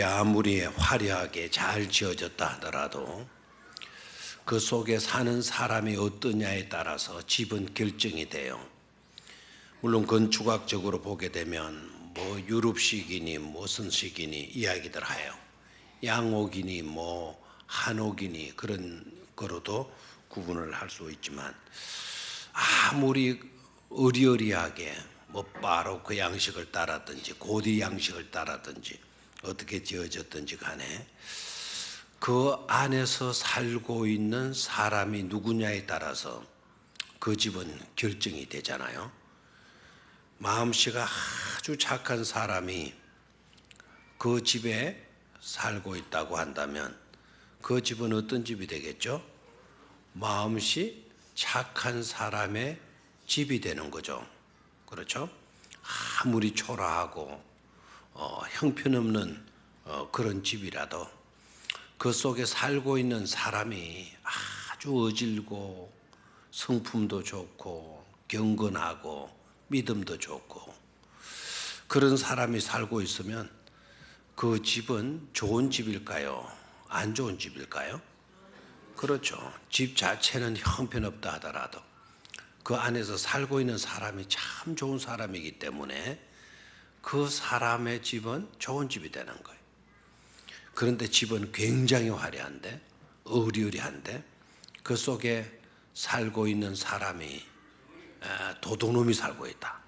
아무리 화려하게 잘 지어졌다 하더라도 그 속에 사는 사람이 어떠냐에 따라서 집은 결정이 돼요. 물론 건축학적으로 보게 되면 뭐 유럽식이니 무슨 식이니 이야기들 해요. 양옥이니 뭐 한옥이니 그런 거로도 구분을 할 수 있지만, 아무리 어리어리하게 뭐 바로크 양식을 따랐든지 고대 양식을 따랐든지 어떻게 지어졌든지 간에 그 안에서 살고 있는 사람이 누구냐에 따라서 그 집은 결정이 되잖아요. 마음씨가 아주 착한 사람이 그 집에 살고 있다고 한다면 그 집은 어떤 집이 되겠죠? 마음씨 착한 사람의 집이 되는 거죠. 그렇죠? 아무리 초라하고 형편없는 그런 집이라도 그 속에 살고 있는 사람이 아주 어질고 성품도 좋고 경건하고 믿음도 좋고 그런 사람이 살고 있으면 그 집은 좋은 집일까요? 안 좋은 집일까요? 그렇죠. 집 자체는 형편없다 하더라도 그 안에서 살고 있는 사람이 참 좋은 사람이기 때문에 그 사람의 집은 좋은 집이 되는 거예요. 그런데 집은 굉장히 화려한데 어리어리한데 그 속에 살고 있는 사람이 도둑놈이 살고 있다.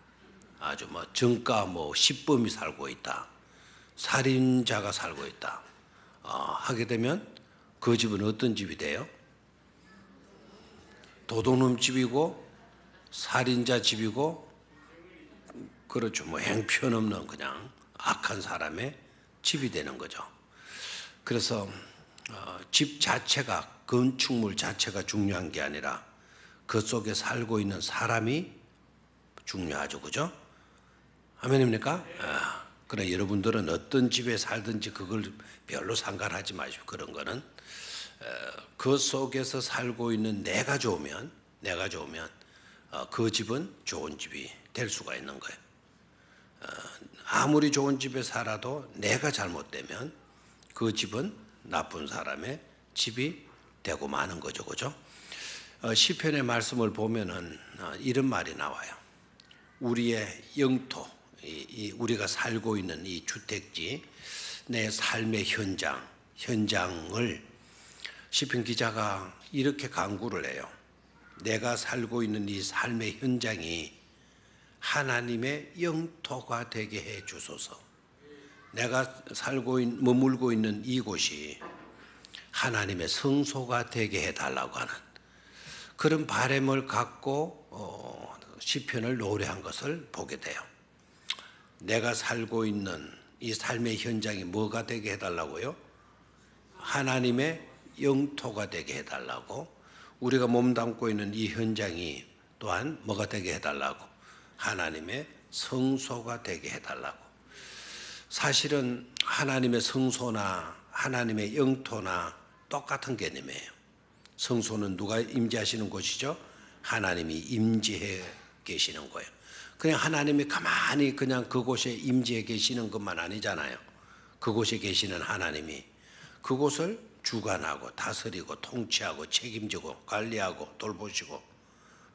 아주 뭐 정가 뭐 시범이 살고 있다. 살인자가 살고 있다. 하게 되면 그 집은 어떤 집이 돼요? 도둑놈 집이고 살인자 집이고, 그렇죠. 뭐 형편없는 그냥 악한 사람의 집이 되는 거죠. 그래서 집 자체가, 건축물 자체가 중요한 게 아니라 그 속에 살고 있는 사람이 중요하죠. 그죠? 아멘입니까? 그러나 여러분들은 어떤 집에 살든지 그걸 별로 상관하지 마시고, 그런 거는 그 속에서 살고 있는 내가 좋으면 그 집은 좋은 집이 될 수가 있는 거예요. 아무리 좋은 집에 살아도 내가 잘못되면 그 집은 나쁜 사람의 집이 되고 마는 거죠. 그죠? 시편의 말씀을 보면은 이런 말이 나와요. 우리의 영토, 우리가 살고 있는 이 주택지, 내 삶의 현장을 시편 기자가 이렇게 간구를 해요. 내가 살고 있는 이 삶의 현장이 하나님의 영토가 되게 해 주소서. 내가 머물고 있는 이곳이 하나님의 성소가 되게 해 달라고 하는 그런 바람을 갖고 시편을 노래한 것을 보게 돼요. 내가 살고 있는 이 삶의 현장이 뭐가 되게 해달라고요? 하나님의 영토가 되게 해달라고. 우리가 몸담고 있는 이 현장이 또한 뭐가 되게 해달라고? 하나님의 성소가 되게 해달라고. 사실은 하나님의 성소나 하나님의 영토나 똑같은 개념이에요. 성소는 누가 임재하시는 곳이죠? 하나님이 임재해 계시는 거예요. 그냥 하나님이 가만히 그냥 그곳에 임재해 계시는 것만 아니잖아요. 그곳에 계시는 하나님이 그곳을 주관하고 다스리고 통치하고 책임지고 관리하고 돌보시고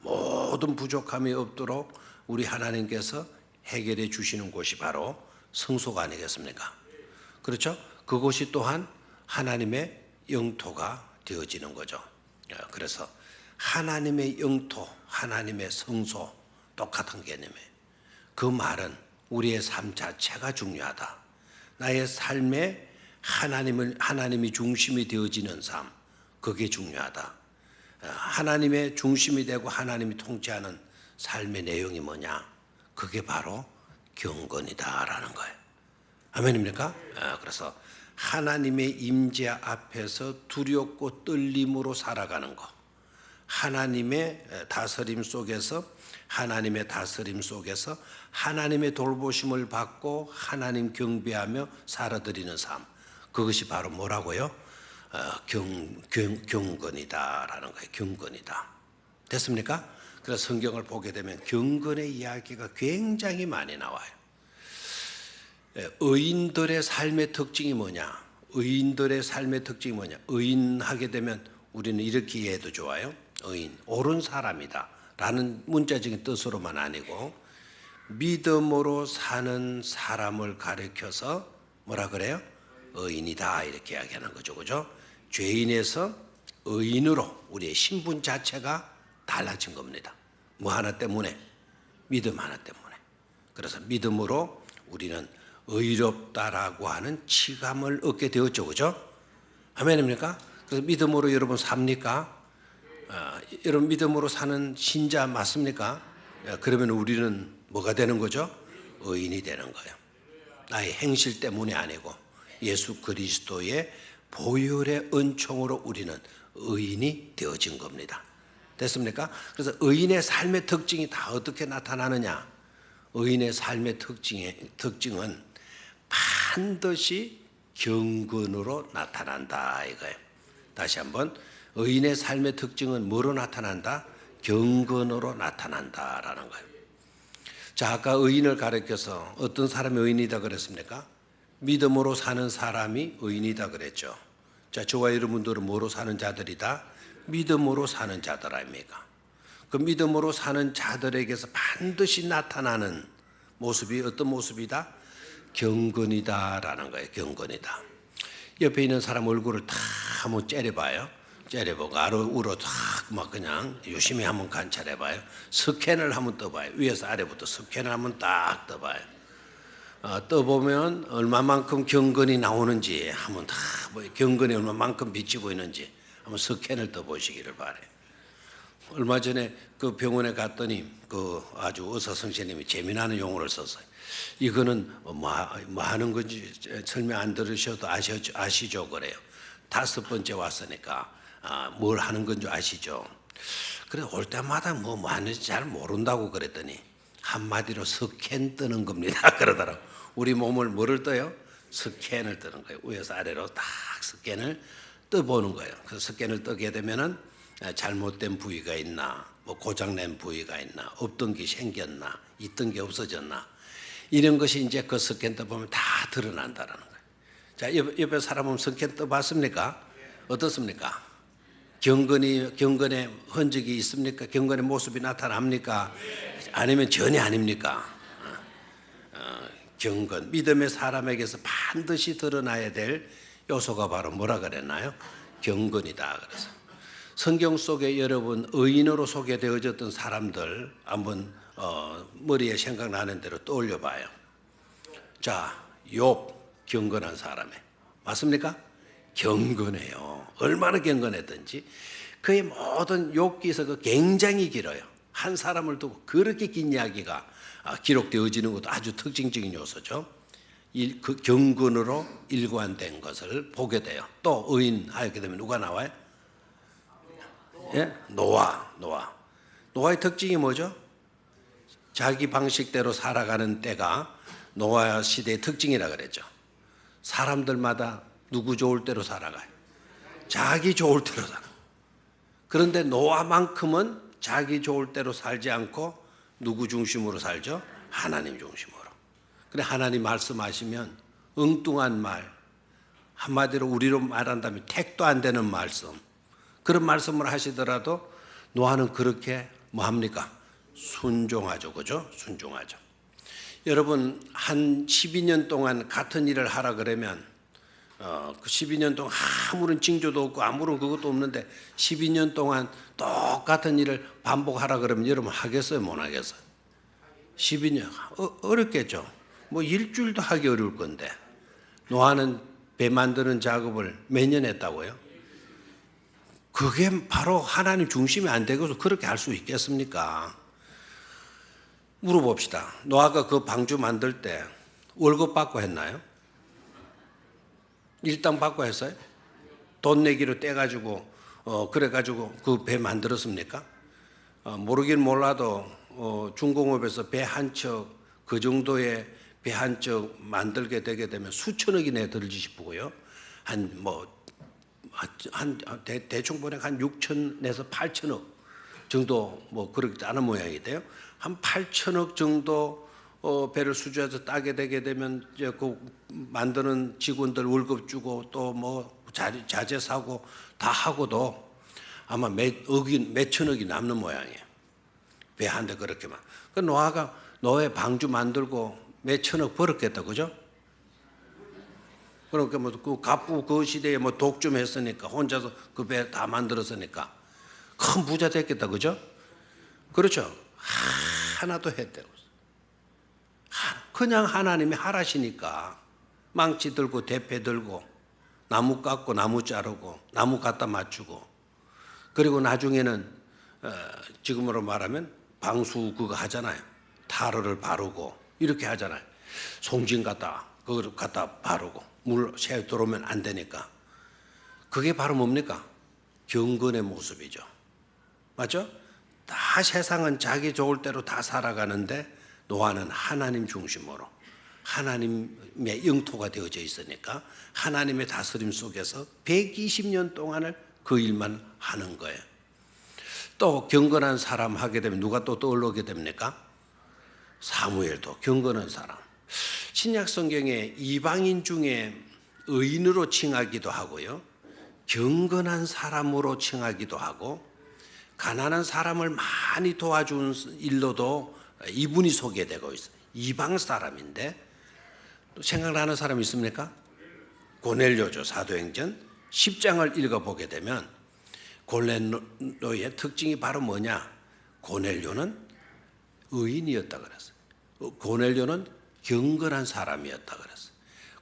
모든 부족함이 없도록 우리 하나님께서 해결해 주시는 곳이 바로 성소가 아니겠습니까? 그렇죠? 그곳이 또한 하나님의 영토가 되어지는 거죠. 그래서 하나님의 영토, 하나님의 성소 똑같은 개념이에요. 그 말은 우리의 삶 자체가 중요하다. 나의 삶에 하나님이 중심이 되어지는 삶, 그게 중요하다. 하나님의 중심이 되고 하나님이 통치하는 삶의 내용이 뭐냐? 그게 바로 경건이다라는 거예요. 아멘입니까? 그래서 하나님의 임재 앞에서 두렵고 떨림으로 살아가는 것, 하나님의 다스림 속에서 하나님의 돌보심을 받고 하나님 경배하며 살아드리는 삶, 그것이 바로 뭐라고요? 경건이다라는 거예요. 경건이다. 됐습니까? 그래서 성경을 보게 되면 경건의 이야기가 굉장히 많이 나와요. 의인들의 삶의 특징이 뭐냐? 의인들의 삶의 특징이 뭐냐? 의인하게 되면 우리는 이렇게 이해해도 좋아요. 의인, 옳은 사람이다 라는 문자적인 뜻으로만 아니고 믿음으로 사는 사람을 가리켜서 뭐라 그래요? 의인이다 이렇게 이야기하는 거죠. 그죠? 죄인에서 의인으로 우리의 신분 자체가 달라진 겁니다. 뭐 하나 때문에? 믿음 하나 때문에. 그래서 믿음으로 우리는 의롭다라고 하는 치감을 얻게 되었죠. 그죠? 아멘입니까? 그래서 믿음으로 여러분 삽니까? 여러분 믿음으로 사는 신자 맞습니까? 그러면 우리는 뭐가 되는 거죠? 의인이 되는 거예요. 나의 행실 때문이 아니고 예수 그리스도의 보혈의 은총으로 우리는 의인이 되어진 겁니다. 됐습니까? 그래서 의인의 삶의 특징이 다 어떻게 나타나느냐? 의인의 삶의 특징은 반드시 경건으로 나타난다 이거예요. 다시 한번 의인의 삶의 특징은 뭐로 나타난다? 경건으로 나타난다라는 거예요. 자, 아까 의인을 가리켜서 어떤 사람이 의인이다 그랬습니까? 믿음으로 사는 사람이 의인이다 그랬죠. 자, 저와 여러분들은 뭐로 사는 자들이다? 믿음으로 사는 자들 아닙니까? 그 믿음으로 사는 자들에게서 반드시 나타나는 모습이 어떤 모습이다? 경건이다라는 거예요. 경건이다. 옆에 있는 사람 얼굴을 다 한번 째려봐요. 째려보고 아래로 탁막 그냥 유심히 한번 관찰해봐요. 스캔을 한번 떠봐요. 위에서 아래부터 스캔을 한번 딱 떠봐요. 떠보면 얼마만큼 경건이 나오는지 한번 다 경건이 얼마만큼 비치고 있는지 한번 스캔을 떠보시기를 바래요. 얼마 전에 그 병원에 갔더니 그 아주 의사 선생님이 재미나는 용어를 썼어요. 이거는 뭐 하는 건지 설명 안 들으셔도 아시죠 그래요. 5번째 왔으니까 뭘 하는 건지 아시죠? 그래 올 때마다 뭐 하는지 잘 모른다고 그랬더니 한마디로 스캔 뜨는 겁니다. 그러더라고. 우리 몸을 뭐를 떠요? 스캔을 뜨는 거예요. 위에서 아래로 딱 스캔을 떠보는 거예요. 그래서 스캔을 뜨게 되면은 잘못된 부위가 있나, 뭐 고장낸 부위가 있나, 없던 게 생겼나, 있던 게 없어졌나, 이런 것이 이제 그 스캔 떠보면 다 드러난다는 거예요. 자, 옆에 사람 보면 스캔 떠봤습니까? 어떻습니까? 경건의 흔적이 있습니까? 경건의 모습이 나타납니까? 아니면 전혀 아닙니까? 경건, 믿음의 사람에게서 반드시 드러나야 될 요소가 바로 뭐라 그랬나요? 경건이다. 그래서 성경 속에 여러분 의인으로 소개되어졌던 사람들 한번 머리에 생각나는 대로 떠올려 봐요. 자, 욥 경건한 사람에 맞습니까? 경건해요. 얼마나 경건했던지 그의 모든 욥기서가 굉장히 길어요. 한 사람을 두고 그렇게 긴 이야기가 기록되어지는 것도 아주 특징적인 요소죠. 그 경건으로 일관된 것을 보게 돼요. 또 의인 하게 되면 누가 나와요? 예? 노아의 특징이 뭐죠? 자기 방식대로 살아가는 때가 노아 시대의 특징이라 그랬죠. 사람들마다 누구 좋을 대로 살아가요. 자기 좋을 대로 살아. 그런데 노아만큼은 자기 좋을 대로 살지 않고 누구 중심으로 살죠? 하나님 중심으로. 그래 하나님 말씀하시면 엉뚱한 말, 한마디로 우리로 말한다면 택도 안 되는 말씀, 그런 말씀을 하시더라도 노아는 그렇게 뭐 합니까? 순종하죠. 그죠? 순종하죠. 여러분 한 12년 동안 같은 일을 하라 그러면 그 12년 동안 아무런 징조도 없고 아무런 그것도 없는데 12년 동안 똑같은 일을 반복하라 그러면 여러분 하겠어요? 못 하겠어요? 12년 어렵겠죠. 뭐 일주일도 하기 어려울 건데 노아는 배 만드는 작업을 몇 년 했다고요? 그게 바로 하나님 중심이 안 되고서 그렇게 할 수 있겠습니까? 물어봅시다. 노아가 그 방주 만들 때 월급 받고 했나요? 일당 받고 했어요? 돈 내기로 떼가지고 그래가지고 그 배 만들었습니까? 모르긴 몰라도 중공업에서 배 한 척 그 정도의 배 한 척 만들게 되게 되면 수천억이 내들지 싶고요. 대충 보니까 한 6천에서 8천억 정도 뭐 그렇게 하는 모양이 돼요. 한 8천억 정도 배를 수주해서 따게 되게 되면 이제 그 만드는 직원들 월급 주고 또 뭐 자재 사고 다 하고도 아마 몇천억이 남는 모양이에요. 배 한 대 그렇게만. 그 노아의 방주 만들고 몇천억 벌었겠다, 그죠? 그러니까 뭐 그 갑부 그 시대에 뭐 독 좀 했으니까 혼자서 그 배 다 만들었으니까 큰 부자 됐겠다, 그죠? 그렇죠? 하나도 했대요. 그냥 하나님이 하라시니까 망치 들고 대패 들고 나무 깎고 나무 자르고 나무 갖다 맞추고 그리고 나중에는 지금으로 말하면 방수 그거 하잖아요. 타르를 바르고 이렇게 하잖아요. 송진 그걸 갖다 바르고 물 새 들어오면 안 되니까 그게 바로 뭡니까? 경건의 모습이죠. 맞죠? 다 세상은 자기 좋을 대로 다 살아가는데 노아는 하나님 중심으로 하나님의 영토가 되어져 있으니까 하나님의 다스림 속에서 120년 동안을 그 일만 하는 거예요. 또 경건한 사람 하게 되면 누가 또 떠올르게 됩니까? 사무엘도 경건한 사람. 신약 성경에 이방인 중에 의인으로 칭하기도 하고요. 경건한 사람으로 칭하기도 하고 가난한 사람을 많이 도와준 일로도 이분이 소개되고 있어요. 이방 사람인데 또 생각나는 사람 있습니까? 고넬료죠. 사도행전 10장을 읽어보게 되면 고넬료의 특징이 바로 뭐냐? 고넬료는 의인이었다 그랬어요. 고넬료는 경건한 사람이었다 그랬어요.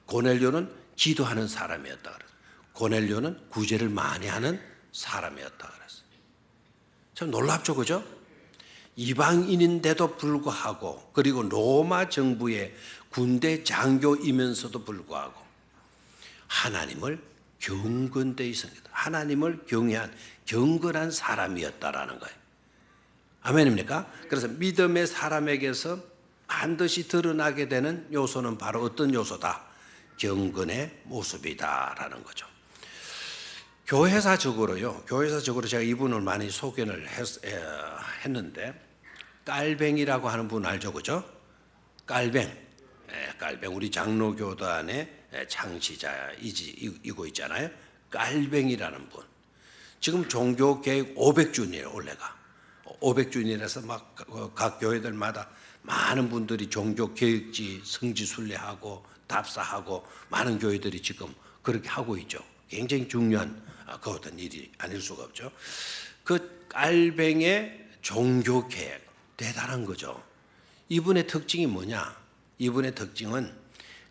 고넬료는 기도하는 사람이었다 그랬어요. 고넬료는 구제를 많이 하는 사람이었다 그랬어요. 참 놀랍죠, 그죠? 이방인인데도 불구하고 그리고 로마 정부의 군대 장교이면서도 불구하고 하나님을 경건되이 섬겼다. 하나님을 경외한 경건한 사람이었다라는 거예요. 아멘입니까? 그래서 믿음의 사람에게서 반드시 드러나게 되는 요소는 바로 어떤 요소다? 경건의 모습이다라는 거죠. 교회사적으로 제가 이분을 많이 소개를 했는데 깔뱅이라고 하는 분 알죠, 그죠? 깔뱅 우리 장로교단의 창시자이고 있잖아요. 깔뱅이라는 분. 지금 종교개혁 500주년이에요, 올해가. 500주년이라서 막 각 교회들마다 많은 분들이 종교개혁지 성지순례하고 답사하고 많은 교회들이 지금 그렇게 하고 있죠. 굉장히 중요한 그 어떤 일이 아닐 수가 없죠. 그 깔뱅의 종교개혁 대단한 거죠. 이분의 특징이 뭐냐? 이분의 특징은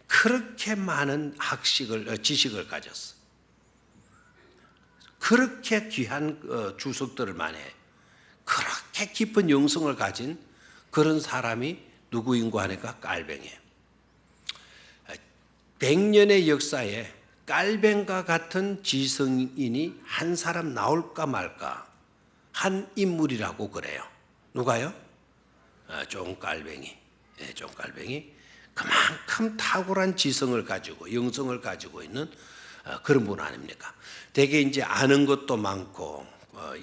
그렇게 많은 지식을 가졌어. 그렇게 귀한 주석들을 많이 해. 그렇게 깊은 영성을 가진 그런 사람이 누구인고 하니까 깔뱅이에요. 100년의 역사에 깔뱅과 같은 지성인이 한 사람 나올까 말까 한 인물이라고 그래요. 누가요? 존 깔뱅이. 존 깔뱅이. 그만큼 탁월한 지성을 가지고 영성을 가지고 있는 그런 분 아닙니까? 되게 이제 아는 것도 많고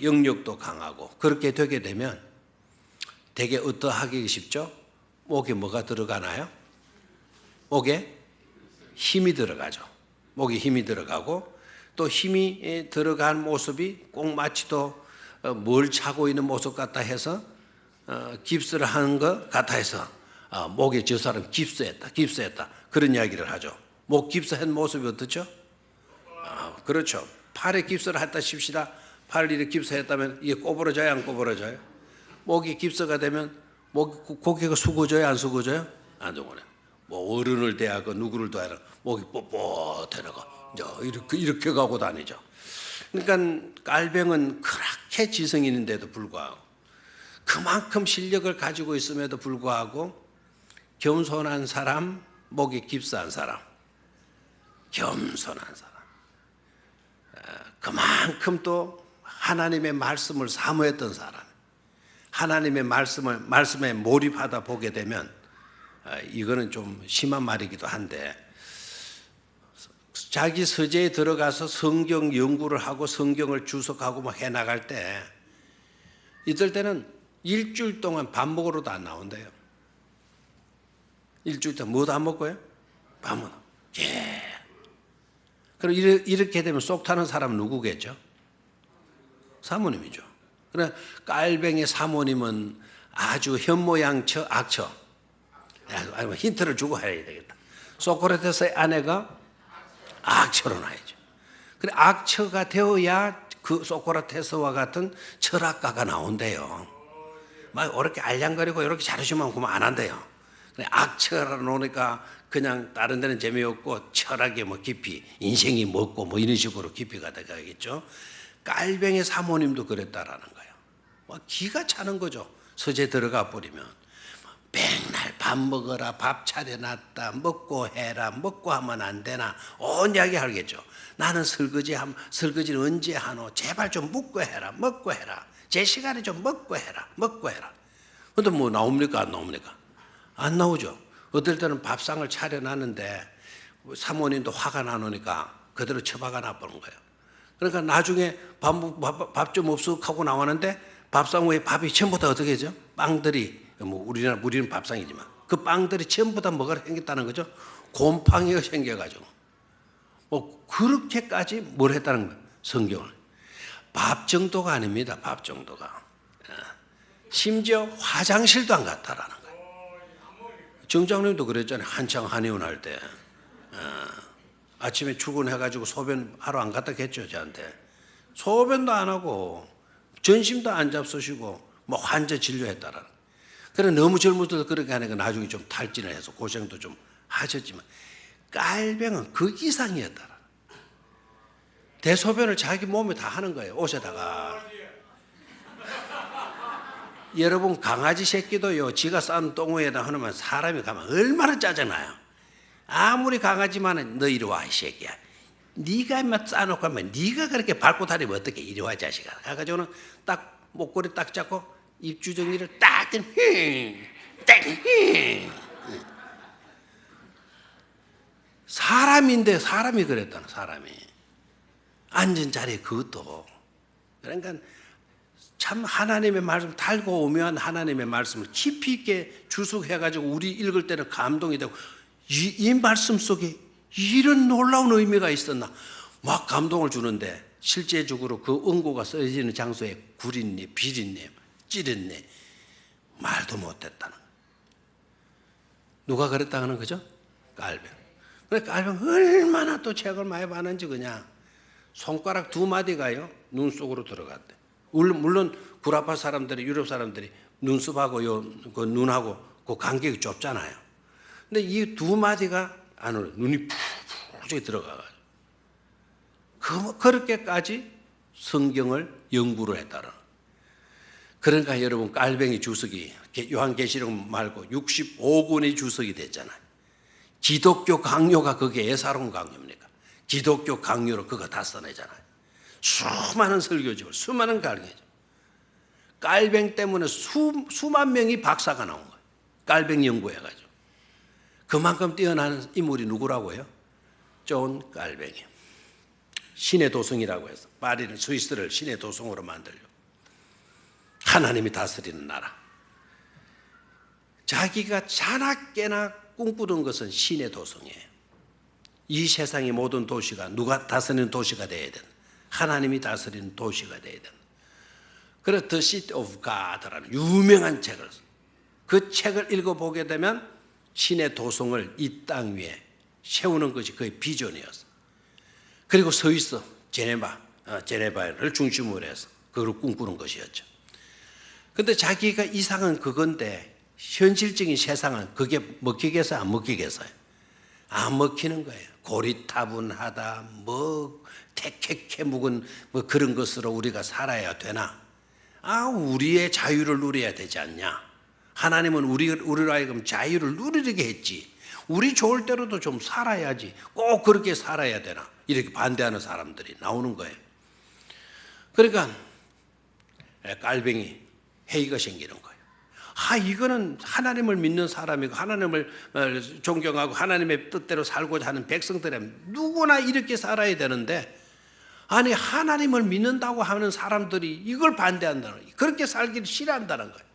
영역도 강하고 그렇게 되게 되면 되게 어떠하기 쉽죠? 목에 뭐가 들어가나요? 목에 힘이 들어가죠. 목에 힘이 들어가고 또 힘이 들어간 모습이 꼭 마치 또 뭘 차고 있는 모습 같다 해서 깁스를 하는 것 같아 해서 목에 저 사람 깁스했다 그런 이야기를 하죠. 목 깁스한 모습이 어떻죠? 그렇죠. 팔에 깁스를 했다 칩시다. 팔을 이렇게 깁스했다면 이게 꼬부러져요, 안 꼬부러져요? 목이 깁스가 되면 고개가 숙어져요, 안 숙어져요? 안 숙어요. 뭐 어른을 대하고 누구를 대하고 목이 뻣뻣해나가 이렇게 가고 다니죠. 그러니까 깔뱅은 그렇게 지성인인데도 불구하고 그만큼 실력을 가지고 있음에도 불구하고 겸손한 사람, 목이 깁스한 사람, 겸손한 사람. 그만큼 또 하나님의 말씀을 사모했던 사람, 하나님의 말씀에 몰입하다 보게 되면 이거는 좀 심한 말이기도 한데 자기 서재에 들어가서 성경 연구를 하고 성경을 주석하고 막 해나갈 때 이럴 때는 일주일 동안 밥 먹으러도 안 나온대요. 일주일 동안 뭐도 안 먹고요? 밥은. 예. 그럼 이렇게 되면 속 타는 사람은 누구겠죠? 사모님이죠. 그래 깔뱅이 사모님은 아주 현모양처 악처. 힌트를 주고 해야 되겠다. 소크라테스의 아내가 악처로 나야죠. 그래 악처가 되어야 그 소크라테스와 같은 철학가가 나온대요. 막 이렇게 알량거리고 이렇게 잘하시면 그만 안 한대요. 그래 악처라 놓으니까 그냥 다른 데는 재미없고 철학에 뭐 깊이 인생이 먹고 뭐 이런 식으로 깊이가 되겠죠. 깔뱅이 사모님도 그랬다라는 거예요. 막 기가 차는 거죠. 서재 들어가 버리면 맨날 밥 먹어라, 밥 차려놨다, 먹고 해라, 먹고 하면 안 되나 온 이야기 하겠죠. 나는 설거지를 언제 하노? 제발 좀 먹고 해라, 먹고 해라. 제 시간에 좀 먹고 해라, 먹고 해라. 근데 뭐 나옵니까, 안 나옵니까? 안 나오죠. 어떨 때는 밥상을 차려놨는데 사모님도 화가 나니까 그대로 처박아 놔버린 거예요. 그러니까 나중에 밥 좀 없어 하고 나왔는데 밥상 위에 밥이 전부 다 어떻게 되죠? 빵들이 뭐 우리는 밥상이지만 그 빵들이 전부 다 뭐가 생겼다는 거죠? 곰팡이가 생겨가지고 뭐 그렇게까지 뭘 했다는 거예요? 성경을 밥 정도가 아닙니다. 밥 정도가 심지어 화장실도 안 갔다라는 거예요. 정장님도 그랬잖아요. 한창 한의원 할 때 아침에 출근해가지고 소변 하러 안 갔다 했죠. 저한테 소변도 안 하고 전심도 안 잡수시고 뭐 환자 진료했다라는. 그래 너무 젊을 때도 그렇게 하니까 나중에 좀 탈진을 해서 고생도 좀 하셨지만 깔뱅은 그 이상이었다라. 대소변을 자기 몸에 다 하는 거예요. 옷에다가. 여러분 강아지 새끼도요 지가 싼 똥 위에다 하면 사람이 가면 얼마나 짜증나요. 아무리 강아지만은 너 이리 와 이 새끼야. 네가 막 싸놓고 하면 네가 그렇게 밟고 다니면 어떻게 이리 와 자식아. 가가지고는 딱 목걸이 딱 잡고 입주정리를 딱 사람인데 사람이 그랬다는 사람이 앉은 자리에 그것도 그러니까 참 하나님의 말씀 달고 오면 하나님의 말씀을 깊이 있게 주석해가지고 우리 읽을 때는 감동이 되고 이 말씀 속에 이런 놀라운 의미가 있었나 막 감동을 주는데 실제적으로 그 응고가 써지는 장소에 구린내, 비린내, 찌른내 말도 못했다는 거예요. 누가 그랬다는 거죠? 깔뱅. 깔뱅 얼마나 또 책을 많이 봤는지 그냥 손가락 두 마디가요 눈 속으로 들어갔대. 물론 구라파 사람들이 유럽 사람들이 눈썹하고 그 눈하고 그 간격이 좁잖아요. 근데 이 두 마디가 안으로 눈이 푹 들어가가지고 그렇게까지 성경을 연구를 했다는. 그러니까 여러분 깔뱅이 주석이 요한계시록 말고 65권의 주석이 됐잖아요. 기독교 강요가 그게 예사로운 강요입니까? 기독교 강요로 그거 다 써내잖아요. 수많은 설교집을 수많은 강의죠. 깔뱅 때문에 수만 명이 박사가 나온 거예요. 깔뱅 연구해가지고. 그만큼 뛰어난 인물이 누구라고요? 존 깔뱅이. 신의 도성이라고 해서 파리를 스위스를 신의 도성으로 만들려. 하나님이 다스리는 나라. 자기가 자나깨나 꿈꾸던 것은 신의 도성이에요. 이 세상의 모든 도시가 누가 다스리는 도시가 되어야 된다. 하나님이 다스리는 도시가 되어야 된다. 그래서 The City of God라는 유명한 책을 그 책을 읽어보게 되면 신의 도성을 이 땅 위에 세우는 것이 그의 비전이었어. 그리고 스위스 제네바를 중심으로 해서 그걸 꿈꾸는 것이었죠. 근데 자기가 이상은 그건데 현실적인 세상은 그게 먹히겠어요? 안 먹히겠어요? 안 먹히는 거예요. 고리타분하다, 뭐 태케케 묵은 뭐 그런 것으로 우리가 살아야 되나? 우리의 자유를 누려야 되지 않냐? 하나님은 우리로 하여금 자유를 누리게 했지. 우리 좋을 대로도 좀 살아야지. 꼭 그렇게 살아야 되나? 이렇게 반대하는 사람들이 나오는 거예요. 그러니까 깔뱅이 회의가 생기는 거예요. 이거는 하나님을 믿는 사람이고 하나님을 존경하고 하나님의 뜻대로 살고자 하는 백성들은 누구나 이렇게 살아야 되는데 아니 하나님을 믿는다고 하는 사람들이 이걸 반대한다는 거예요. 그렇게 살기를 싫어한다는 거예요.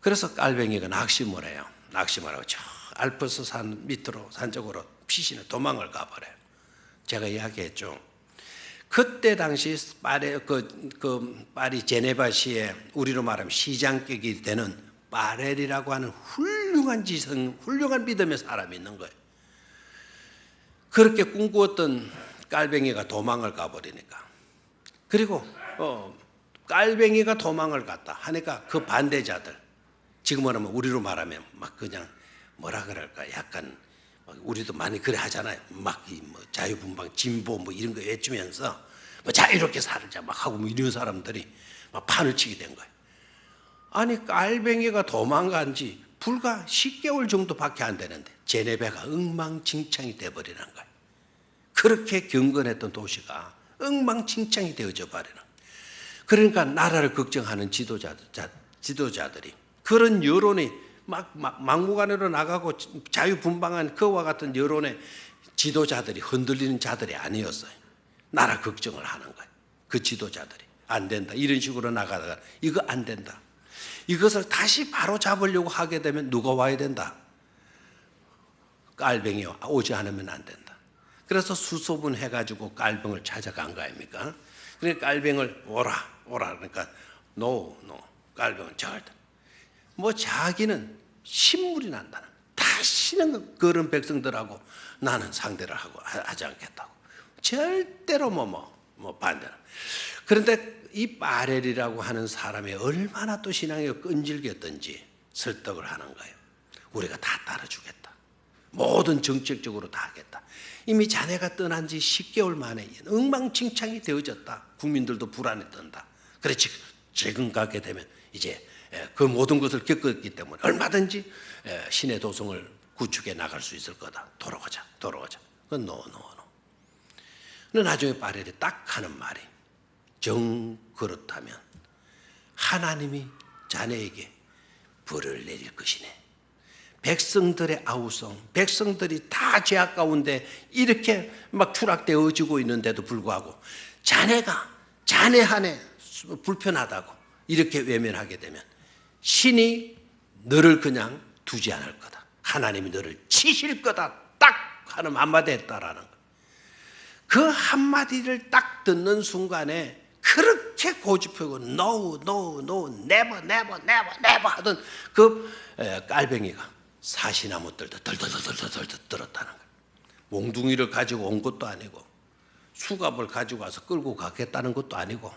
그래서 깔뱅이가 낙심을 해요. 낙심을 하고 저 알프스 산 밑으로 산쪽으로 피신해 도망을 가버려요. 제가 이야기했죠. 그때 당시 파리 제네바시에 우리로 말하면 시장격이 되는 파렐이라고 하는 훌륭한 지성, 훌륭한 믿음의 사람이 있는 거예요. 그렇게 꿈꾸었던 깔뱅이가 도망을 가버리니까, 그리고 깔뱅이가 도망을 갔다 하니까 그 반대자들, 지금은 우리로 말하면 막 그냥 뭐라 그럴까, 약간 우리도 많이 그래 하잖아요. 막 뭐 자유분방, 진보 뭐 이런 거 외치면서 뭐 자유롭게 살자 막 하고 뭐 이런 사람들이 막 판을 치게 된 거예요. 아니 깔뱅이가 도망간 지 불과 10개월 정도밖에 안 되는데 제네바가 엉망진창이 돼버리는 거예요. 그렇게 경건했던 도시가 엉망진창이 되어져 버리는 거예요. 그러니까 나라를 걱정하는 지도자들이 그런 여론이 막 막무가내로 나가고 자유분방한 그와 같은 여론의 지도자들이 흔들리는 자들이 아니었어요. 나라 걱정을 하는 거예요. 그 지도자들이 안 된다 이런 식으로 나가다가 이거 안 된다, 이것을 다시 바로 잡으려고 하게 되면 누가 와야 된다? 깔뱅이 오지 않으면 안 된다. 그래서 수소문 해가지고 깔뱅을 찾아간 거 아닙니까? 그러니까 깔뱅을 오라 그러니까 노 깔뱅은 절대 뭐 자기는 신물이 난다는, 다시는 그런 백성들하고 나는 상대를 하지 않겠다고 절대로 뭐 반대는. 그런데 이 파렐이라고 하는 사람이 얼마나 또 신앙이 끈질겼던지 설득을 하는 거예요. 우리가 다 따라주겠다, 모든 정책적으로 다 하겠다. 이미 자네가 떠난 지 10개월 만에 엉망진창이 되어졌다. 국민들도 불안에 떤다. 그렇지, 최근 가게 되면 이제 그 모든 것을 겪었기 때문에 얼마든지 신의 도성을 구축해 나갈 수 있을 거다. 돌아오자. 그건 노. 나중에 파렐이 딱 하는 말이, 정 그렇다면 하나님이 자네에게 벌을 내릴 것이네. 백성들의 아우성, 백성들이 다 죄악 가운데 이렇게 막 추락되어지고 있는데도 불구하고 자네 한해 불편하다고 이렇게 외면하게 되면 신이 너를 그냥 두지 않을 거다. 하나님이 너를 치실 거다. 딱 하는 한마디 했다라는 거. 그 한마디를 딱 듣는 순간에 그렇게 고집하고 no, never 하던 그 깔뱅이가 사시나무 뜰듯 덜덜 떨었다는 거예요. 몽둥이를 가지고 온 것도 아니고 수갑을 가지고 와서 끌고 가겠다는 것도 아니고,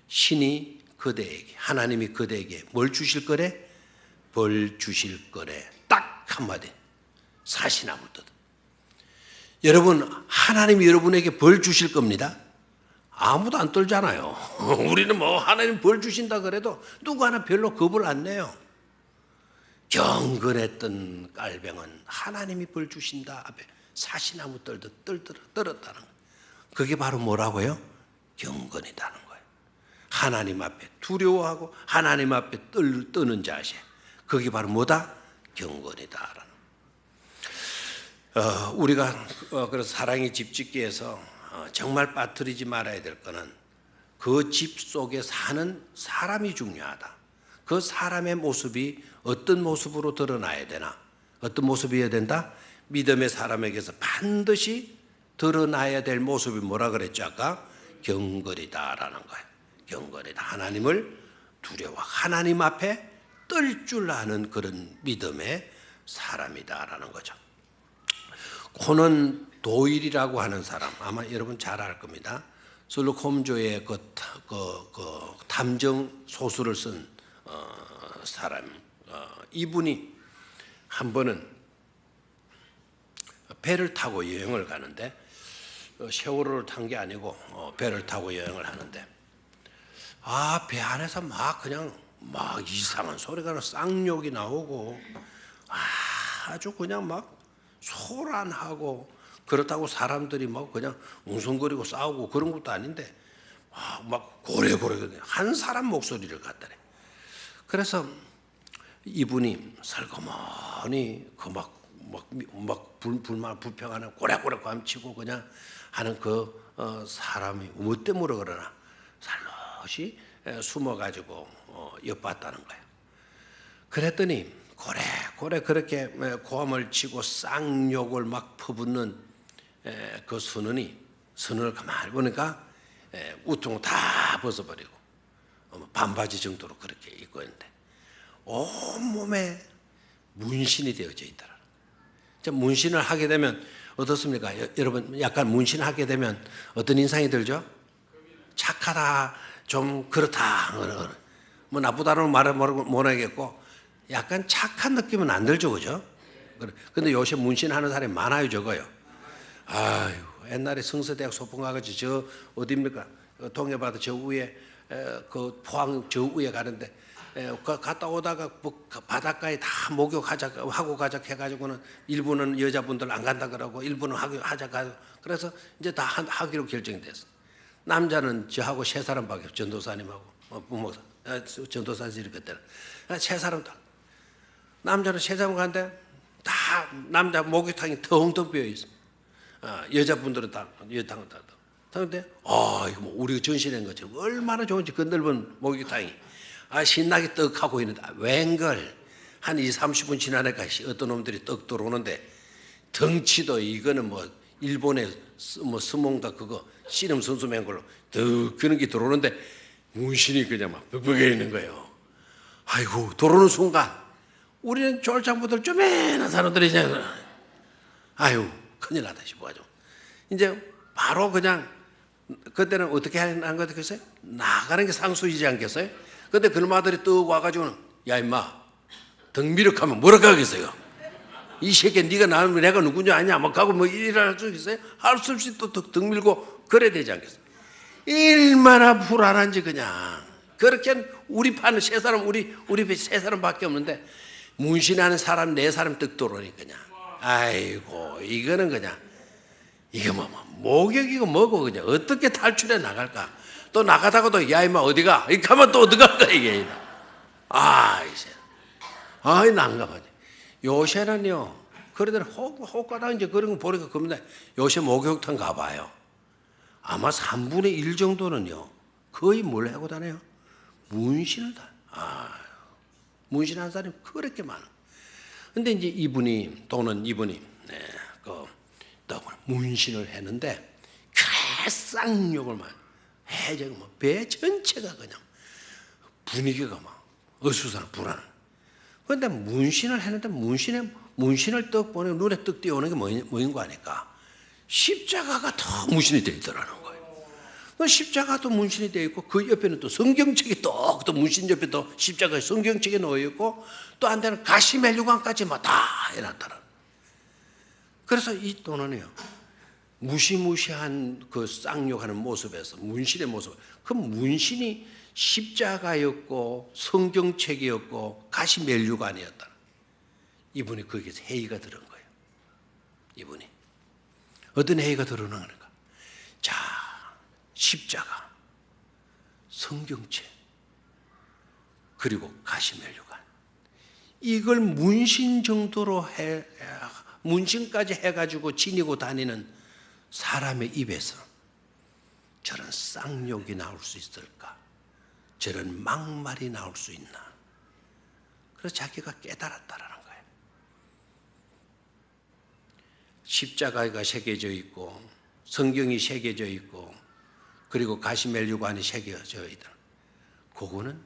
신이 그대에게, 하나님이 그대에게 뭘 주실 거래? 벌 주실 거래. 딱 한마디. 사시나무 뜰듯. 여러분, 하나님이 여러분에게 벌 주실 겁니다. 아무도 안 떨잖아요. 우리는 뭐 하나님 벌 주신다 그래도 누구 하나 별로 겁을 안 내요. 경건했던 깔뱅은 하나님이 벌 주신다 앞에 사시나무 떨듯 떨었다는 거예요. 그게 바로 뭐라고요? 경건이다는 거예요. 하나님 앞에 두려워하고 하나님 앞에 떠는 자세. 그게 바로 뭐다? 경건이다라는. 우리가 그래서 사랑의 집 짓기에서 정말 빠뜨리지 말아야 될 거는 그 집 속에 사는 사람이 중요하다. 그 사람의 모습이 어떤 모습으로 드러나야 되나? 어떤 모습이어야 된다? 믿음의 사람에게서 반드시 드러나야 될 모습이 뭐라 그랬죠? 아까 경건이다라는 거예요. 경건이다. 하나님을 두려워, 하나님 앞에 떨 줄 아는 그런 믿음의 사람이다라는 거죠. 코넌 도일이라고 하는 사람, 아마 여러분 잘 알 겁니다. 셜록 홈즈의 그 탐정 소설을 쓴 사람, 이분이 한 번은 배를 타고 여행을 가는데, 세월호를 탄 게 아니고 배를 타고 여행을 하는데, 배 안에서 막 그냥 막 이상한 소리가 나, 쌍욕이 나오고 아주 그냥 막 소란하고, 그렇다고 사람들이 막 그냥 웅성거리고 싸우고 그런 것도 아닌데 막 고래고래 한 사람 목소리를 갖다래. 그래서 이분이 살그머니 그 막 불평하는 고래고래 감치고 그냥 하는 그 사람이 뭐 때문에 그러나 살며시 숨어가지고 엿봤다는 거예요. 그랬더니 고래 그렇게 고함을 치고 쌍욕을 막 퍼붓는 그 선원을 가만히 보니까 우통 다 벗어버리고 반바지 정도로 그렇게 입고 있는데 온몸에 문신이 되어져 있더라. 문신을 하게 되면 어떻습니까? 여러분 약간 문신을 하게 되면 어떤 인상이 들죠? 착하다, 좀 그렇다, 뭐 나쁘다는 말은 모르겠고 약간 착한 느낌은 안 들죠, 그죠? 근데 요새 문신하는 사람이 많아요, 적어요? 아유, 옛날에 성서대학 소풍 가가지고 저 어디입니까? 동해바다 저 위에 그 포항 저 위에 가는데 갔다 오다가 뭐 바닷가에 다 목욕하고 가자 해가지고는 일부는 여자분들 안 간다 그러고 일부는 하자 가고 그래서 이제 다 하기로 결정됐어. 남자는 저하고 세 사람밖에 없어. 전도사님하고 부목사 전도사님 그때는 세 사람 다 남자는 세 사람 가는데 다 남자 목욕탕이 텅텅 비어 있어. 여자분들은 다 여탕은 다. 그런데 이거 뭐 우리가 전시된 것처럼 얼마나 좋은지 그 넓은 목욕탕이 신나게 떡하고 있는데 웬걸 한 20-30분 지나니까 어떤 놈들이 떡 들어오는데 덩치도 이거는 뭐 일본의 뭐 스몽다 그거 씨름 선수 맨 걸로 더 그런 게 들어오는데 문신이 그냥 막 벅벅해 있는 거예요. 아이고 들어오는 순간 우리는 졸장부들 쪼매난 사람들이 이제 아유 큰일 나다 싶어가지고 이제 바로 그냥 그때는 어떻게 하는 것 같겠어요? 나가는 게 상수이지 않겠어요? 근데 그놈아들이 떡 와가지고는 야 임마 등미력하면 뭐라 하겠어요? 이 새끼 네가 나면 내가 누군지 아냐 막 하고 뭐 일할 수 있어요? 할 수 없이 또 등 밀고 그래야 되지 않겠어요? 얼마나 불안한지 그냥 그렇게 우리 파는 세 사람 우리 세 사람밖에 없는데 문신하는 사람 네 사람 떡 들어오니 그냥 아이고 이거는 그냥 이거 뭐 목욕이고 뭐고 그냥 어떻게 탈출해 나갈까? 또 나가다가도 야 임마 어디가? 이렇게 하면 또 어디 갈까 이게 이제 난감하지. 요새는요 그러더니 혹가다 이제 그런 거 보니까 겁나. 요새 목욕탕 가봐요. 아마 3분의 1 정도는요 거의 뭘 하고 다녀요? 문신을 다. 문신한 사람이 그렇게 많아. 근데 이제 이분이 문신을 했는데 쌍욕을 막 해적 배 전체가 그냥 분위기가 막 어수선한 불안. 그런데 문신을 했는데 문신을 떡 보니 눈에 떡 띄어오는 게 뭐인 거 아니까? 십자가가 더 문신이 되어 있더라는 거예요. 그 십자가도 문신이 되어 있고 그 옆에는 또 성경책이 또 문신 옆에 또 십자가에 성경책이 놓여 있고 또 한 대는 가시멜류관까지 막 다 해놨더라. 그래서 이 돈은요 무시무시한 그 쌍욕하는 모습에서 문신의 모습, 그 문신이 십자가였고 성경책이었고 가시멜류관이었다. 이분이 거기에서 회의가 들은 거예요. 이분이 어떤 회의가 들어오는가? 자, 십자가, 성경책, 그리고 가시멜류관, 이걸 문신 정도로 문신까지 해가지고 지니고 다니는 사람의 입에서 저런 쌍욕이 나올 수 있을까? 저런 막말이 나올 수 있나? 그래서 자기가 깨달았다라는 거예요. 십자가가 새겨져 있고 성경이 새겨져 있고 그리고 가시멜류관이 새겨져 있다. 그거는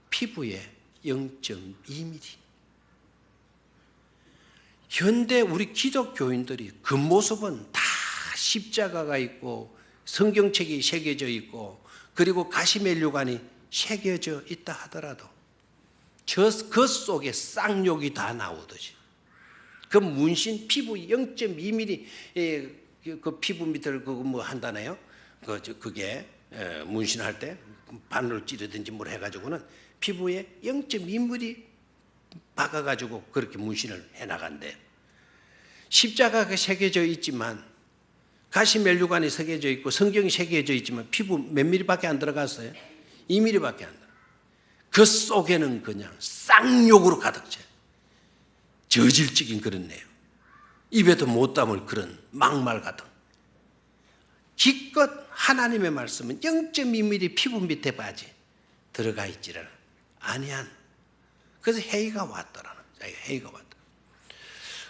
피부에 0.2mm. 현대 우리 기독교인들이 그 모습은 다 십자가가 있고 성경책이 새겨져 있고 그리고 가시멜류관이 새겨져 있다 하더라도 그 속에 쌍욕이 다 나오듯이 그 문신 피부 0.2mm 그 피부 밑을 그거 뭐 한다네요. 그게 문신할 때 바늘을 찌르든지 뭘 해가지고는 피부에 0.2mm 박아가지고 그렇게 문신을 해나간대. 십자가가 새겨져 있지만 가시멜류관이 새겨져 있고 성경이 새겨져 있지만 피부 몇 밀리밖에 안 들어갔어요? 2mm밖에 안 들어. 그 속에는 그냥 쌍욕으로 가득 차. 저질적인 그런 내용. 입에도 못 담을 그런 막말 같은. 기껏 하나님의 말씀은 0.2mm 피부 밑에 바지 들어가 있지를 아니한 그래서 회의가 왔더라는 거예요. 회의가 왔다.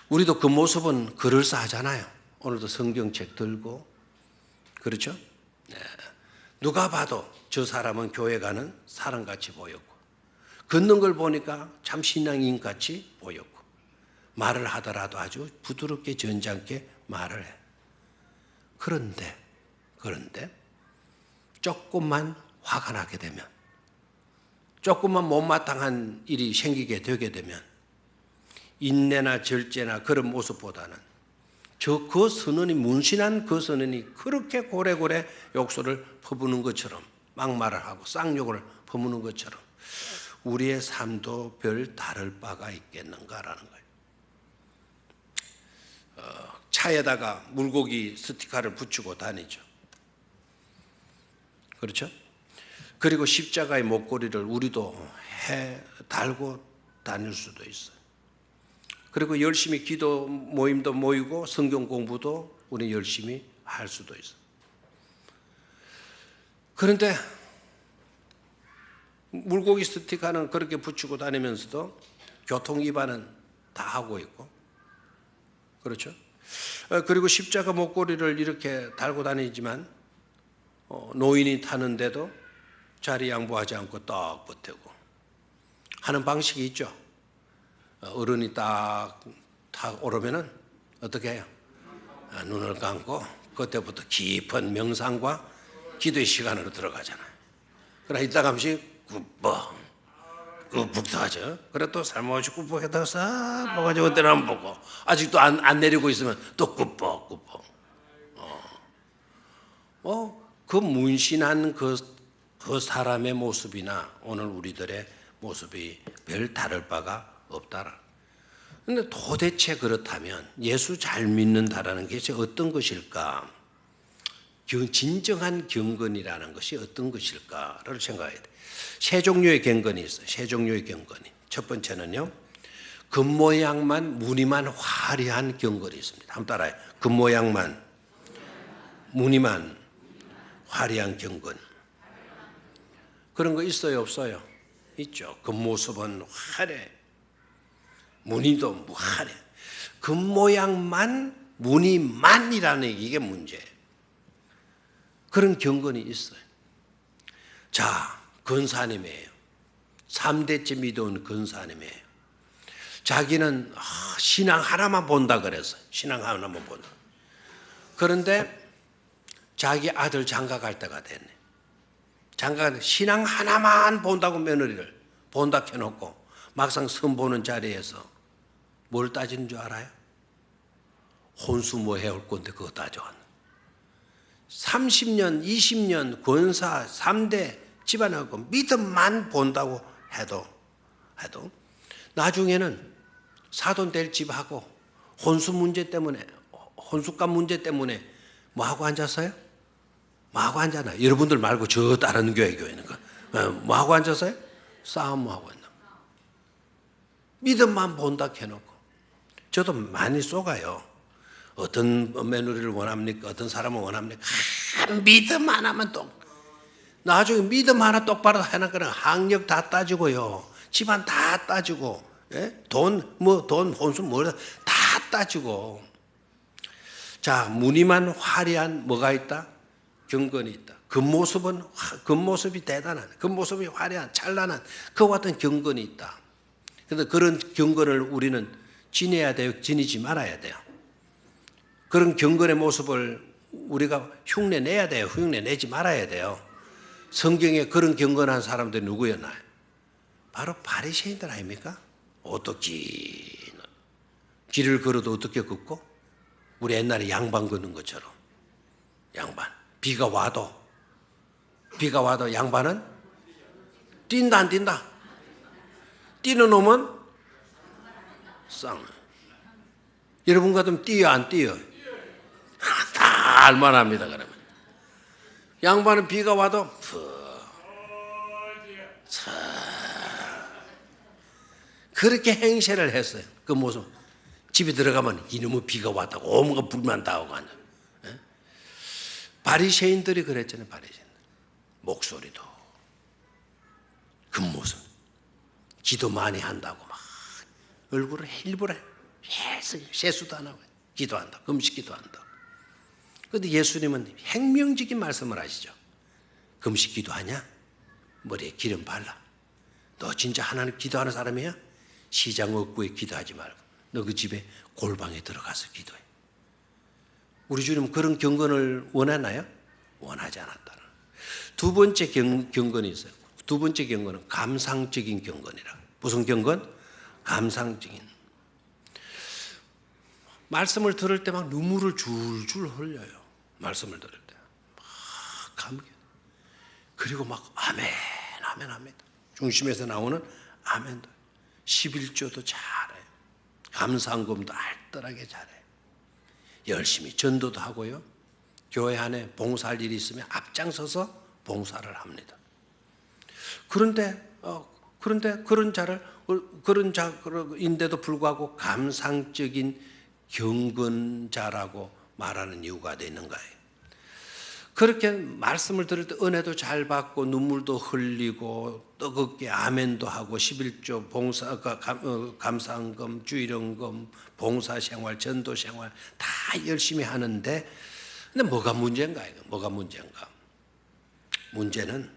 우리도 그 모습은 그럴싸하잖아요. 오늘도 성경책 들고, 그렇죠? 네. 누가 봐도 저 사람은 교회 가는 사람같이 보였고, 걷는 걸 보니까 참 신앙인같이 보였고, 말을 하더라도 아주 부드럽게 점잖게 말을 해. 그런데 조금만 화가 나게 되면, 조금만 못마땅한 일이 생기게 되게 되면 인내나 절제나 그런 모습보다는 그 선언이, 문신한 그 선언이 그렇게 고래고래 욕설을 퍼부는 것처럼, 막말을 하고 쌍욕을 퍼무는 것처럼 우리의 삶도 별 다를 바가 있겠는가라는 거예요. 차에다가 물고기 스티커를 붙이고 다니죠. 그렇죠? 그리고 십자가의 목걸이를 우리도 달고 다닐 수도 있어요. 그리고 열심히 기도 모임도 모이고 성경 공부도 우리 열심히 할 수도 있어요. 그런데 물고기 스티커는 그렇게 붙이고 다니면서도 교통 위반은 다 하고 있고, 그렇죠? 그리고 십자가 목걸이를 이렇게 달고 다니지만 노인이 타는데도 자리 양보하지 않고 딱 버티고 하는 방식이 있죠. 어른이 딱 오르면은 어떻게 해요? 눈을 감고 그때부터 깊은 명상과 기도의 시간으로 들어가잖아요. 그러나 이따 감씩 굽벅하죠. 그래 또 살모시 굽벅에다가 싹 먹어가지고 그때는 안 보고 아직도 안 내리고 있으면 또 굽벅. 그 문신한 그 사람의 모습이나 오늘 우리들의 모습이 별 다를 바가 없다라. 그런데 도대체 그렇다면 예수 잘 믿는다라는 것이 어떤 것일까? 진정한 경건이라는 것이 어떤 것일까를 생각해야 돼. 세 종류의 경건이 있어요. 세 종류의 경건이. 첫 번째는요, 겉모양만 무늬만 화려한 경건이 있습니다. 한번 따라해요. 겉모양만 무늬만 화려한 경건. 그런 거 있어요, 없어요? 있죠. 겉모습은 화려해. 무늬도 화려해. 겉모양만 무늬만이라는 이게 문제예요. 그런 경건이 있어요. 자, 근사님이에요. 3대째 믿어온 근사님이에요. 자기는 신앙 하나만 본다 그랬어요. 신앙 하나만 본다. 그런데 자기 아들 장가 갈 때가 됐네. 장가 신앙 하나만 본다고 며느리를 본다 켜놓고 막상 선 보는 자리에서 뭘 따지는 줄 알아요? 혼수 뭐 해올 건데 그거 따져왔네. 30년, 20년 권사 3대 집안하고 믿음만 본다고 해도 나중에는 사돈 될 집하고 혼수 문제 때문에, 혼수값 문제 때문에 뭐 하고 앉았어요? 뭐 하고 앉았나요? 여러분들 말고 저 다른 교회는 뭐 하고 앉았어요? 싸움하고 있나? 믿음만 본다 해놓고. 저도 많이 쏘가요. 어떤 며느리를 원합니까? 어떤 사람을 원합니까? 믿음 하나만 나중에 믿음 하나 똑바로 해놨거나 학력 다 따지고요. 집안 다 따지고, 예? 돈, 혼수 다 따지고. 자, 무늬만 화려한 뭐가 있다? 경건이 있다. 겉모습이 대단한, 겉모습이 화려한, 찬란한 그와 같은 경건이 있다. 그런데 그런 경건을 우리는 지내야 돼요? 지니지 말아야 돼요? 그런 경건의 모습을 우리가 흉내 내야 돼요? 흉내 내지 말아야 돼요? 성경에 그런 경건한 사람들이 누구였나요? 바로 바리새인들 아닙니까? 어떻게 길을 걸어도 어떻게 걷고? 우리 옛날에 양반 걷는 것처럼. 양반. 비가 와도 양반은 뛴다 안 뛴다? 뛰는 놈은 쌍. 여러분 같으면 뛰어 안 뛰어? 다 알만합니다. 그러면 양반은 비가 와도 그렇게 행세를 했어요. 그 모습. 집에 들어가면 이놈의 비가 왔다고 온갖 불만 다 하고 앉아. 바리새인들이 그랬잖아요. 바리새인들. 목소리도 그 모습 기도 많이 한다고 막 얼굴을 일부러 세수도 안 하고 기도한다. 금식 기도한다. 그런데 예수님은 행명적인 말씀을 하시죠. 금식 기도하냐? 머리에 기름 발라. 너 진짜 하나님 기도하는 사람이야? 시장 업구에 기도하지 말고 너 그 집에 골방에 들어가서 기도해. 우리 주님 그런 경건을 원하나요? 원하지 않았다는. 두 번째 경건이 있어요. 두 번째 경건은 감상적인 경건이라. 무슨 경건? 감상적인. 말씀을 들을 때 막 눈물을 줄줄 흘려요. 말씀을 들을 때 막 감격. 그리고 막 아멘, 아멘, 아멘. 중심에서 나오는 아멘도. 11조도 잘해요. 감사헌금도 알뜰하게 잘해요. 열심히 전도도 하고요. 교회 안에 봉사할 일이 있으면 앞장서서 봉사를 합니다. 그런데 그런 자인데도 불구하고 감상적인 경건자라고 말하는 이유가 있는 거예요. 그렇게 말씀을 들을 때 은혜도 잘 받고 눈물도 흘리고 뜨겁게 아멘도 하고 11조 봉사, 감사헌금, 주일헌금, 봉사생활, 전도생활 다 열심히 하는데 근데 뭐가 문제인가? 뭐가 문제인가? 문제는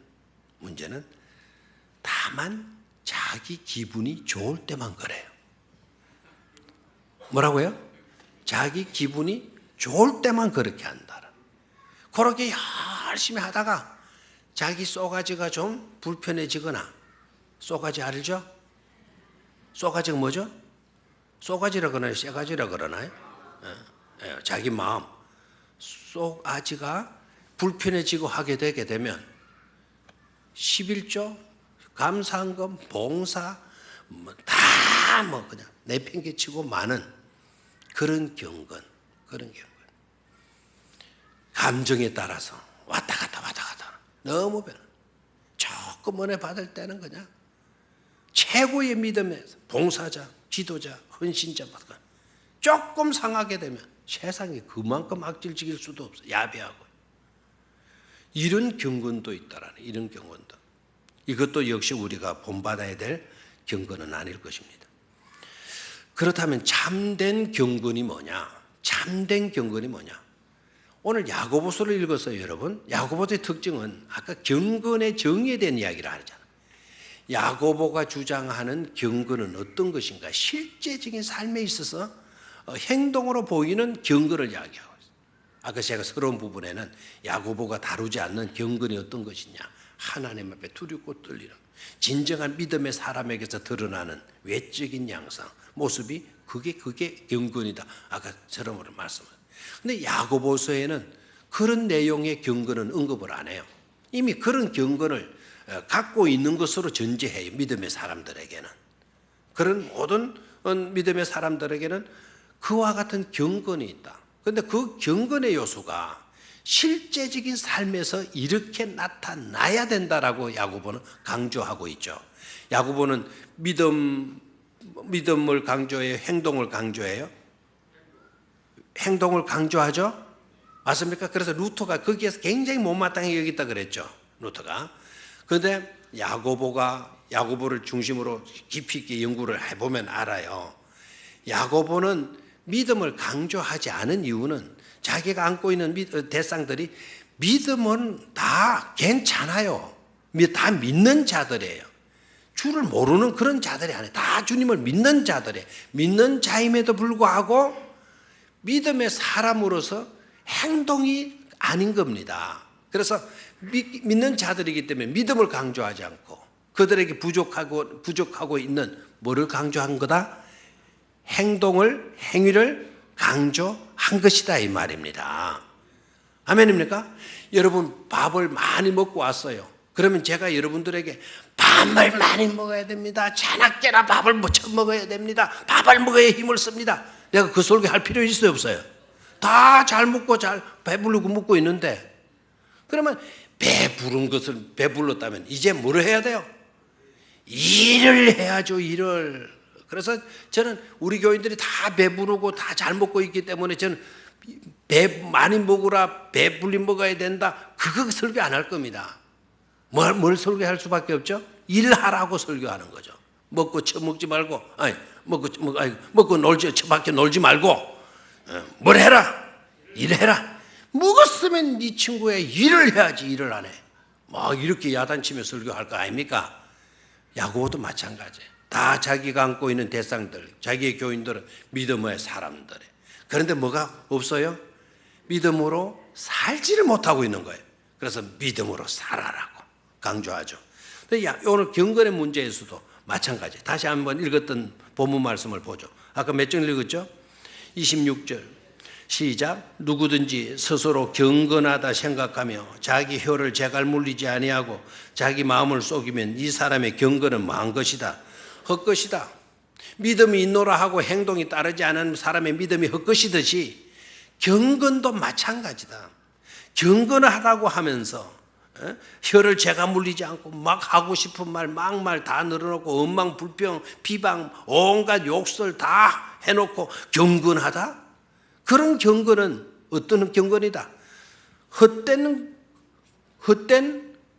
다만 자기 기분이 좋을 때만 그래요. 뭐라고요? 자기 기분이 좋을 때만 그렇게 한다. 그렇게 열심히 하다가 자기 쏘가지가 좀 불편해지거나, 쏘가지 알죠? 쏘가지가 뭐죠? 쏘가지라 그러나요? 쇠가지라 그러나요? 자기 마음 쏘가지가 불편해지고 하게 되게 되면 11조 감사헌금 봉사 다 그냥 내팽개치고 많은 그런 경건. 감정에 따라서 왔다 갔다 너무 변해. 조금 은혜 받을 때는 그냥 최고의 믿음의 봉사자, 지도자, 헌신자 받고 조금 상하게 되면 세상에 그만큼 악질적일 수도 없어. 야비하고. 이런 경건도 있다라는, 이런 경건도. 이것도 역시 우리가 본받아야 될 경건은 아닐 것입니다. 그렇다면 참된 경건이 뭐냐? 참된 경건이 뭐냐? 오늘 야고보서를 읽었어요, 여러분. 야고보서의 특징은 아까 경건의 정의에 대한 이야기를 하잖아요. 야고보가 주장하는 경건은 어떤 것인가? 실제적인 삶에 있어서 행동으로 보이는 경건을 이야기하고 있어요. 아까 제가 서러운 부분에는 야고보가 다루지 않는 경건이 어떤 것이냐? 하나님 앞에 두렵고 떨리는 진정한 믿음의 사람에게서 드러나는 외적인 양상, 모습이 그게 경건이다. 아까 저러므로 말씀하셨어요. 근데 야고보서에는 그런 내용의 경건은 언급을 안 해요. 이미 그런 경건을 갖고 있는 것으로 전제해요. 믿음의 사람들에게는. 그런 모든 믿음의 사람들에게는 그와 같은 경건이 있다. 그런데 그 경건의 요소가 실제적인 삶에서 이렇게 나타나야 된다라고 야고보는 강조하고 있죠. 야고보는 믿음을 강조해요? 행동을 강조해요? 행동을 강조하죠? 맞습니까? 그래서 루터가 거기에서 굉장히 못마땅히 여기다 그랬죠. 루터가. 그런데 야고보를 중심으로 깊이 있게 연구를 해보면 알아요. 야고보는 믿음을 강조하지 않은 이유는 자기가 안고 있는 대상들이 믿음은 다 괜찮아요. 다 믿는 자들이에요. 주를 모르는 그런 자들이 아니에요. 다 주님을 믿는 자들이에요. 믿는 자임에도 불구하고 믿음의 사람으로서 행동이 아닌 겁니다. 그래서 믿는 자들이기 때문에 믿음을 강조하지 않고 그들에게 부족하고 있는 뭐를 강조한 거다? 행위를 강조한 것이다 이 말입니다. 아멘입니까? 여러분 밥을 많이 먹고 왔어요. 그러면 제가 여러분들에게 밥을 많이 먹어야 됩니다. 자나깨나 밥을 무쳐 먹어야 됩니다. 밥을 먹어야 힘을 씁니다. 내가 그 설교할 필요 있어요 없어요? 다 잘 먹고 잘 배부르고 먹고 있는데 그러면 배불렀다면 이제 뭐를 해야 돼요? 일을 해야죠. 일을. 그래서 저는 우리 교인들이 다 배부르고 다 잘 먹고 있기 때문에 저는 많이 먹으라, 배불리 먹어야 된다, 그거 설교 안 할 겁니다. 뭘 설교할 수밖에 없죠? 일하라고 설교하는 거죠. 먹고 처먹지 말고, 먹고 놀지, 처박혀 놀지 말고, 뭘 해라, 일해라. 먹었으면 네 친구의 일을 해야지, 일을 안 해. 막 이렇게 야단치며 설교할 거 아닙니까? 야고보도 마찬가지. 다 자기가 안고 있는 대상들, 자기의 교인들은 믿음의 사람들이. 그런데 뭐가 없어요? 믿음으로 살지를 못하고 있는 거예요. 그래서 믿음으로 살아라고 강조하죠. 오늘 경건의 문제에서도 마찬가지. 다시 한번 읽었던 본문 말씀을 보죠. 아까 몇 절 읽었죠? 26절 시작. 누구든지 스스로 경건하다 생각하며 자기 혀를 제갈 물리지 아니하고 자기 마음을 속이면 이 사람의 경건은 망한 것이다, 헛것이다. 믿음이 있노라 하고 행동이 따르지 않은 사람의 믿음이 헛것이듯이 경건도 마찬가지다. 경건을 하라고 하면서 혀를 제가 물리지 않고 막 하고 싶은 말 막말 다 늘어놓고 원망 불평 비방 온갖 욕설 다 해놓고 경건하다? 그런 경건은 어떤 경건이다? 헛된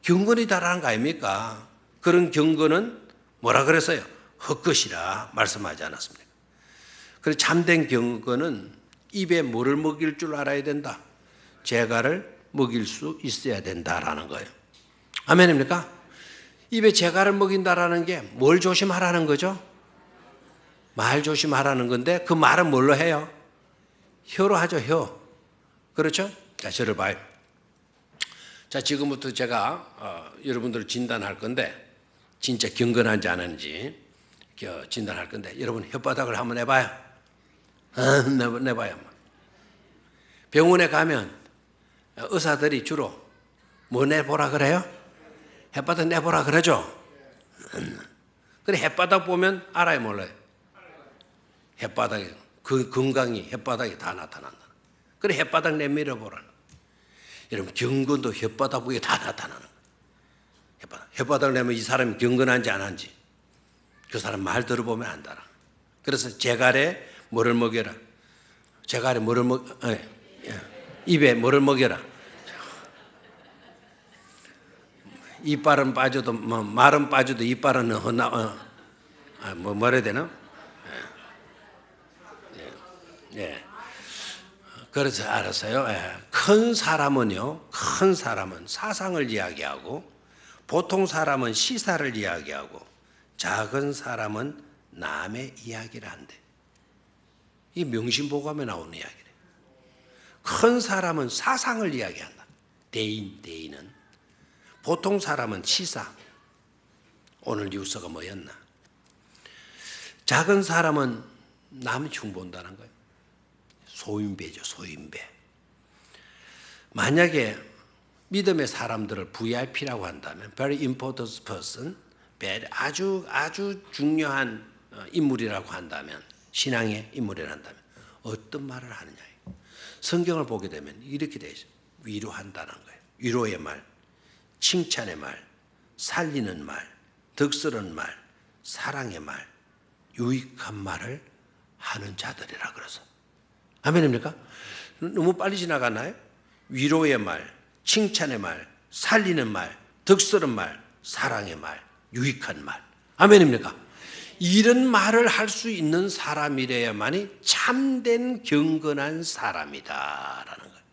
경건이다라는 거 아닙니까? 그런 경건은 뭐라 그랬어요? 헛것이라 말씀하지 않았습니까? 그래서 참된 경건은 입에 뭐를 먹일 줄 알아야 된다. 재갈을 먹일 수 있어야 된다라는 거예요. 아멘입니까? 입에 재갈을 먹인다라는 게 뭘 조심하라는 거죠? 말 조심하라는 건데 그 말은 뭘로 해요? 혀로 하죠, 혀. 그렇죠? 자, 저를 봐요. 자, 지금부터 제가 여러분들을 진단할 건데 진짜 경건한지 안 하는지 진단할 건데 여러분 혓바닥을 한번 내봐요. 내봐요. 병원에 가면 의사들이 주로 뭐 내보라 그래요? 혓바닥 내보라 그러죠? 그래 혓바닥 보면 알아요, 몰라요? 혓바닥에 그 건강이 혓바닥에 다 나타난다. 그래 혓바닥 내밀어 보라. 여러분 경건도 혓바닥 부위에 다 나타나는 거예요. 혓바닥을 내면 이 사람이 경건한지 안 한지 그 사람 말 들어보면 안다라. 그래서 재갈에 뭐를 먹여라. 재갈에 뭐를 입에 뭐를 먹여라. 이빨은 빠져도 말은 빠져도 이빨은 뭐라 해야 되나? 그래서 알았어요. 큰 사람은요, 큰 사람은 사상을 이야기하고 보통 사람은 시사를 이야기하고 작은 사람은 남의 이야기를 한대. 이 명심보감에 나오는 이야기래. 큰 사람은 사상을 이야기한다. 대인은. 보통 사람은 시사. 오늘 뉴스가 뭐였나. 작은 사람은 남 흉본다는 거예요. 소인배죠, 소인배. 만약에 믿음의 사람들을 VIP라고 한다면, very important person, 아주 중요한 인물이라고 한다면, 신앙의 인물이라고 한다면 어떤 말을 하느냐. 성경을 보게 되면 이렇게 되어 있어요. 위로한다는 거예요. 위로의 말, 칭찬의 말, 살리는 말, 덕스러운 말, 사랑의 말, 유익한 말을 하는 자들이라 그래서. 아멘입니까? 너무 빨리 지나가나요? 위로의 말, 칭찬의 말, 살리는 말, 덕스러운 말, 사랑의 말, 유익한 말. 아멘입니까? 이런 말을 할 수 있는 사람이래야만이 참된 경건한 사람이다라는 거예요.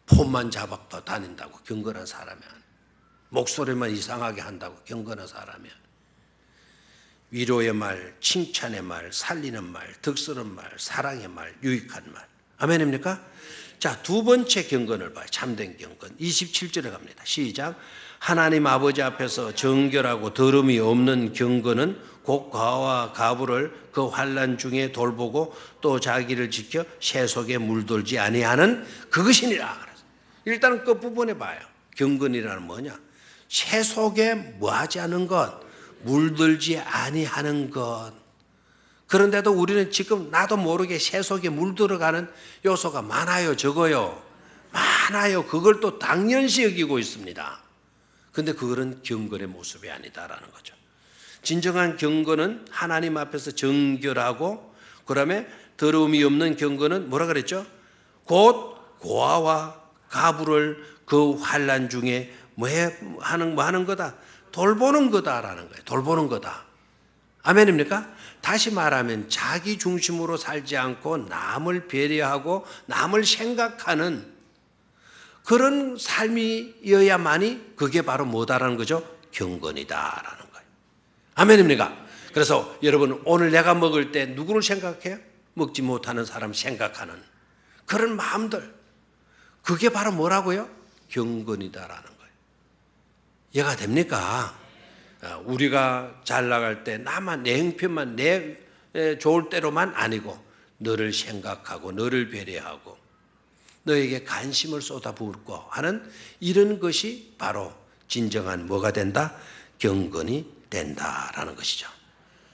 폰만 잡아도 다닌다고 경건한 사람이 아니에요. 목소리만 이상하게 한다고 경건한 사람이 아니에요. 위로의 말, 칭찬의 말, 살리는 말, 덕스러운 말, 사랑의 말, 유익한 말. 아멘입니까? 자, 두 번째 경건을 봐요. 참된 경건. 27절에 갑니다. 시작. 하나님 아버지 앞에서 정결하고 더름이 없는 경건은 곧 과와 가부를 그 환난 중에 돌보고 또 자기를 지켜 새 속에 물들지 아니하는 그것이니라. 일단 끝부분에 봐요. 경건이라는 뭐냐? 새 속에 뭐하지 않은 것, 물들지 아니하는 것. 그런데도 우리는 지금 나도 모르게 새 속에 물들어가는 요소가 많아요, 적어요? 많아요. 그걸 또 당연시 여기고 있습니다. 근데 그거는 경건의 모습이 아니다라는 거죠. 진정한 경건은 하나님 앞에서 정결하고, 그다음에 더러움이 없는 경건은 뭐라 그랬죠? 곧 고아와 가부를 그 환난 중에 뭐 하는 거다? 돌보는 거다라는 거예요. 돌보는 거다. 아멘입니까? 다시 말하면 자기 중심으로 살지 않고 남을 배려하고 남을 생각하는 그런 삶이어야만이 그게 바로 뭐다라는 거죠? 경건이다라는 거예요. 아멘입니까? 그래서 여러분 오늘 내가 먹을 때 누구를 생각해요? 먹지 못하는 사람 생각하는 그런 마음들, 그게 바로 뭐라고요? 경건이다라는 거예요. 이해가 됩니까? 우리가 잘 나갈 때 나만 내 형편만 내 좋을 대로만 아니고 너를 생각하고 너를 배려하고 너에게 관심을 쏟아붓고 하는 이런 것이 바로 진정한 뭐가 된다? 경건이 된다라는 것이죠.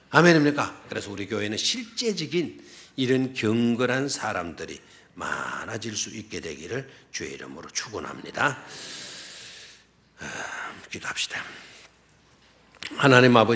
아멘입니까? 그래서 우리 교회는 실제적인 이런 경건한 사람들이 많아질 수 있게 되기를 주의 이름으로 축원합니다. 기도합시다. 하나님 아버지